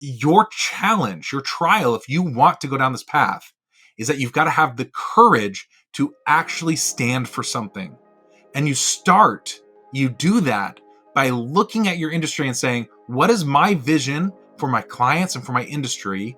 your challenge, your trial, if you want to go down this path, is that you've got to have the courage to actually stand for something. And you do that by looking at your industry and saying, what is my vision for my clients and for my industry?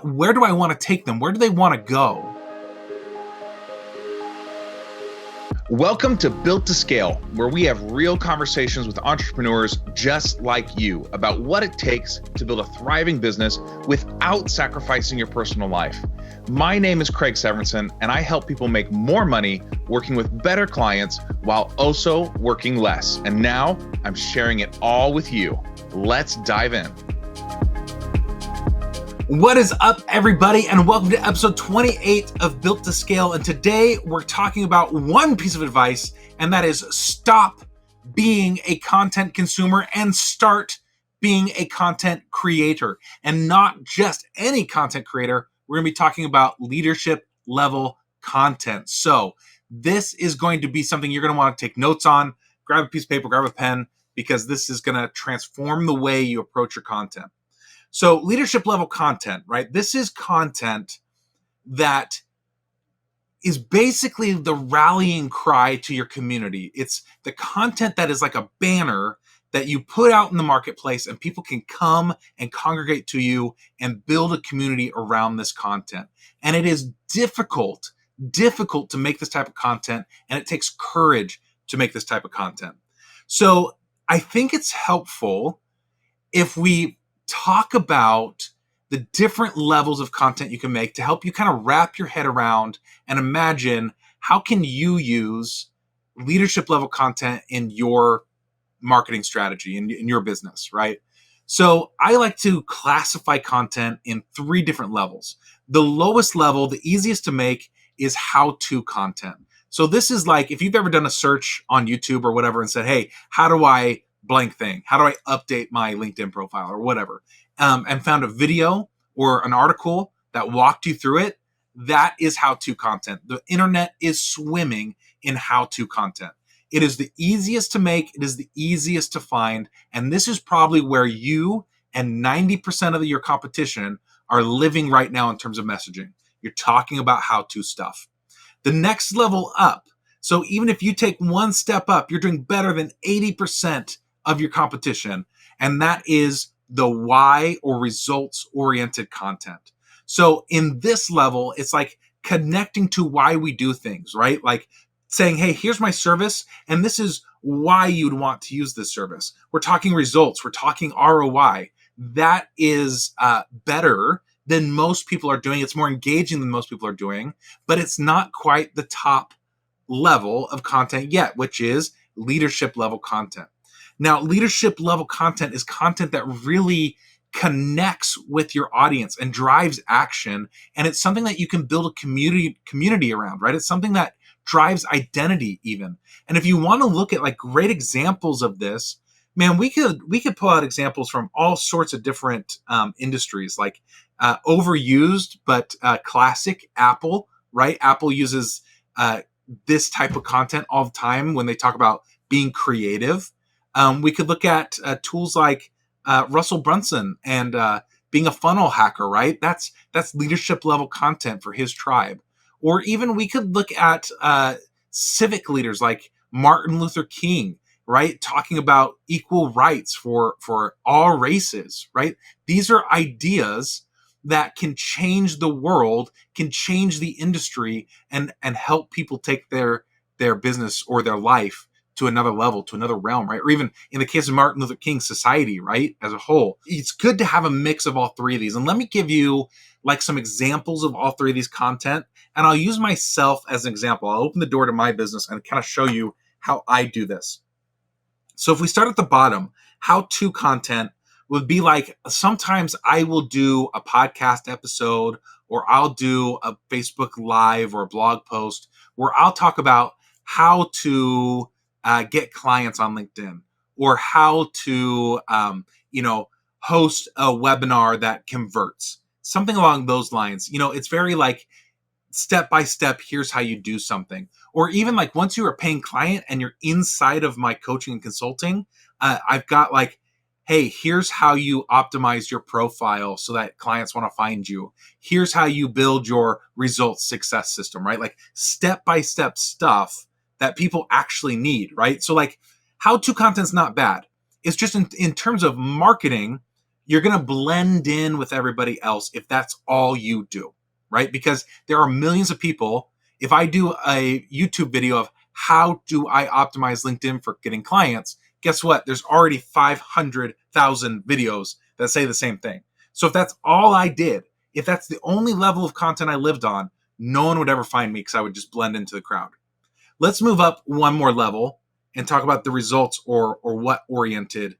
Where do I want to take them? Where do they want to go? Welcome to Built to Scale, where we have real conversations with entrepreneurs just like you about what it takes to build a thriving business without sacrificing your personal life. My name is Craig Severinsen, and I help people make more money working with better clients while also working less. And now I'm sharing it all with you. Let's dive in. What is up, everybody, and welcome to episode 28 of Built to Scale. And today we're talking about one piece of advice, and that is stop being a content consumer and start being a content creator. And not just any content creator. We're going to be talking about leadership level content. So this is going to be something you're going to want to take notes on. Grab a piece of paper, grab a pen, because this is going to transform the way you approach your content. So leadership level content, right? This is content that is basically the rallying cry to your community. It's the content that is like a banner that you put out in the marketplace and people can come and congregate to you and build a community around this content. And it is difficult to make this type of content, and it takes courage to make this type of content. So I think it's helpful if we talk about the different levels of content you can make to help you kind of wrap your head around and imagine how can you use leadership level content in your marketing strategy, in your business, right? So I like to classify content in 3 different levels. The lowest level, the easiest to make, is how-to content. So this is like if you've ever done a search on YouTube or whatever and said, hey, how do I blank thing? How do I update my LinkedIn profile or whatever? And found a video or an article that walked you through it. That is how-to content. The internet is swimming in how-to content. It is the easiest to make. It is the easiest to find. And this is probably where you and 90% of your competition are living right now in terms of messaging. You're talking about how-to stuff. The next level up. So even if you take one step up, you're doing better than 80% of your competition, and that is the why or results-oriented content. So in this level, it's like connecting to why we do things, right? Like saying, hey, here's my service, and this is why you'd want to use this service. We're talking results. We're talking ROI. That is better than most people are doing. It's more engaging than most people are doing, but it's not quite the top level of content yet, which is leadership level content. Now, leadership level content is content that really connects with your audience and drives action. And it's something that you can build a community around, right? It's something that drives identity even. And if you want to look at like great examples of this, man, we could pull out examples from all sorts of different industries, like overused, but classic Apple, right? Apple uses this type of content all the time when they talk about being creative. We could look at tools like Russell Brunson and being a funnel hacker, right? That's leadership level content for his tribe. Or even we could look at civic leaders like Martin Luther King, right? Talking about equal rights for all races, right? These are ideas that can change the world, can change the industry, and help people take their business or their life to another level, to another realm, right? Or even in the case of Martin Luther King, society, right? As a whole. It's good to have a mix of all 3 of these. And let me give you like some examples of all 3 of these content. And I'll use myself as an example. I'll open the door to my business and kind of show you how I do this. So if we start at the bottom, how-to content would be like, sometimes I will do a podcast episode, or I'll do a Facebook Live or a blog post where I'll talk about how to get clients on LinkedIn, or how to, host a webinar that converts, something along those lines. It's very like step by step. Here's how you do something. Or even like once you're a paying client and you're inside of my coaching and consulting, I've got like, hey, here's how you optimize your profile so that clients want to find you. Here's how you build your results success system, right? Like step-by-step stuff that people actually need, right? So like how-to content's not bad. It's just in terms of marketing, you're going to blend in with everybody else if that's all you do, right? Because there are millions of people. If I do a YouTube video of how do I optimize LinkedIn for getting clients, guess what? There's already 500,000 videos that say the same thing. So if that's all I did, if that's the only level of content I lived on, no one would ever find me because I would just blend into the crowd. Let's move up one more level and talk about the results or what oriented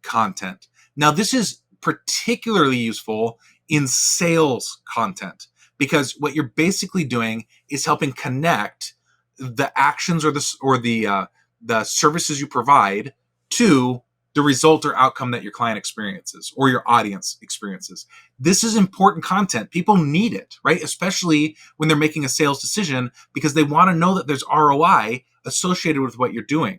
content. Now, this is particularly useful in sales content because what you're basically doing is helping connect the actions or the services you provide to the result or outcome that your client experiences or your audience experiences. This is important content. People need it, right? Especially when they're making a sales decision because they want to know that there's ROI associated with what you're doing.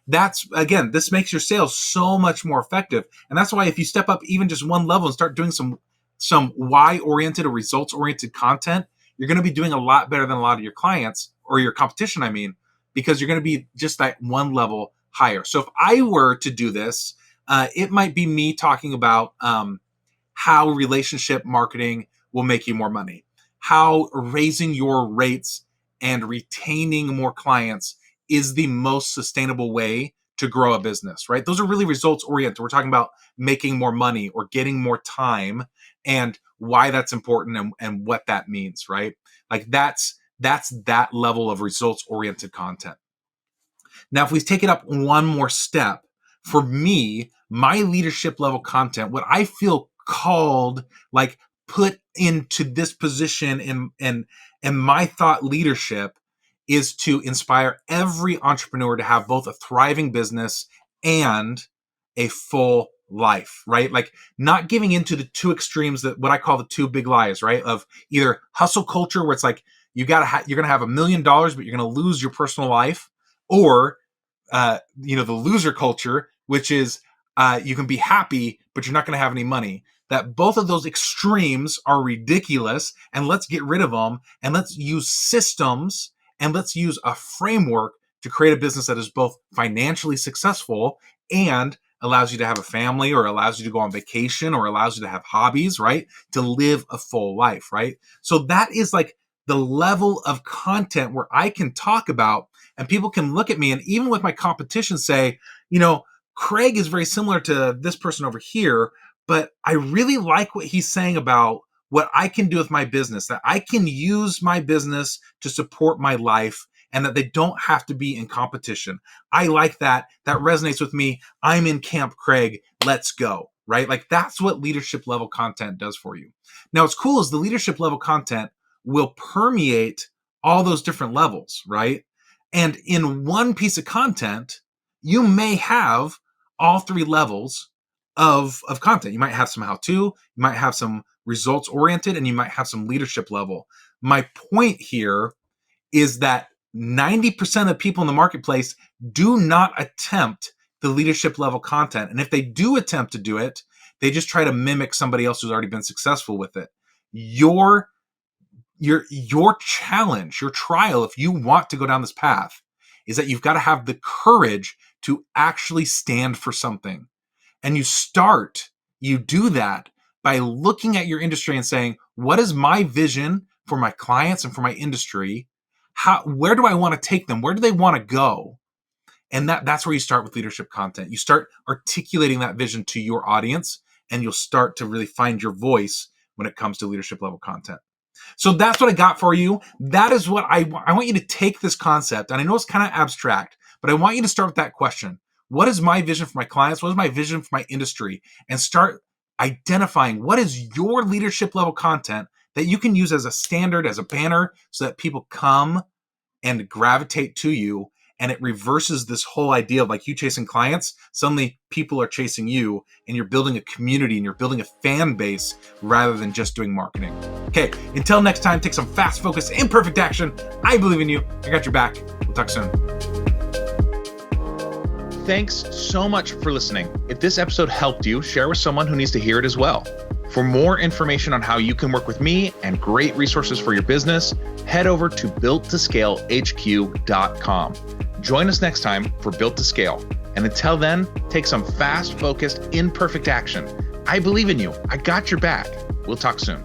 This makes your sales so much more effective. And that's why if you step up even just one level and start doing some why-oriented or results-oriented content, you're going to be doing a lot better than a lot of your clients or your competition, because you're going to be just that one level higher. So if I were to do this, it might be me talking about how relationship marketing will make you more money, how raising your rates and retaining more clients is the most sustainable way to grow a business, right? Those are really results oriented. We're talking about making more money or getting more time and why that's important and what that means, right? Like that's that level of results oriented content. Now, if we take it up one more step, for me, my leadership level content, what I feel called, like put into this position in my thought leadership is to inspire every entrepreneur to have both a thriving business and a full life, right? Like not giving into the two extremes, that what I call the two big lies, right? Of either hustle culture, where it's like you're going to have $1 million, but you're going to lose your personal life, or the loser culture, which is you can be happy, but you're not going to have any money. That both of those extremes are ridiculous, and let's get rid of them, and let's use systems, and let's use a framework to create a business that is both financially successful and allows you to have a family, or allows you to go on vacation, or allows you to have hobbies, right? To live a full life, right? So that is like the level of content where I can talk about, and people can look at me, and even with my competition say, Craig is very similar to this person over here, but I really like what he's saying about what I can do with my business, that I can use my business to support my life and that they don't have to be in competition. I like that. That resonates with me. I'm in Camp Craig. Let's go, right? Like that's what leadership level content does for you. Now, what's cool is the leadership level content will permeate all those different levels, right? And in one piece of content, you may have all three levels of content. You might have some how-to, you might have some results oriented, and you might have some leadership level. My point here is that 90% of people in the marketplace do not attempt the leadership level content. And if they do attempt to do it, they just try to mimic somebody else who's already been successful with it. Your challenge, your trial, if you want to go down this path, is that you've got to have the courage to actually stand for something. And you do that by looking at your industry and saying, what is my vision for my clients and for my industry? Where do I want to take them? Where do they want to go? And that's where you start with leadership content. You start articulating that vision to your audience, and you'll start to really find your voice when it comes to leadership level content. So that's what I got for you. That is what I want you to take this concept, and I know it's kind of abstract, but I want you to start with that question. What is my vision for my clients? What is my vision for my industry? And start identifying what is your leadership level content that you can use as a standard, as a banner, so that people come and gravitate to you. And it reverses this whole idea of like you chasing clients. Suddenly people are chasing you, and you're building a community and you're building a fan base rather than just doing marketing. Okay, until next time, take some fast focus, imperfect action. I believe in you. I got your back. We'll talk soon. Thanks so much for listening. If this episode helped you, share with someone who needs to hear it as well. For more information on how you can work with me and great resources for your business, head over to builttoscalehq.com. Join us next time for Built to Scale. And until then, take some fast, focused, imperfect action. I believe in you. I got your back. We'll talk soon.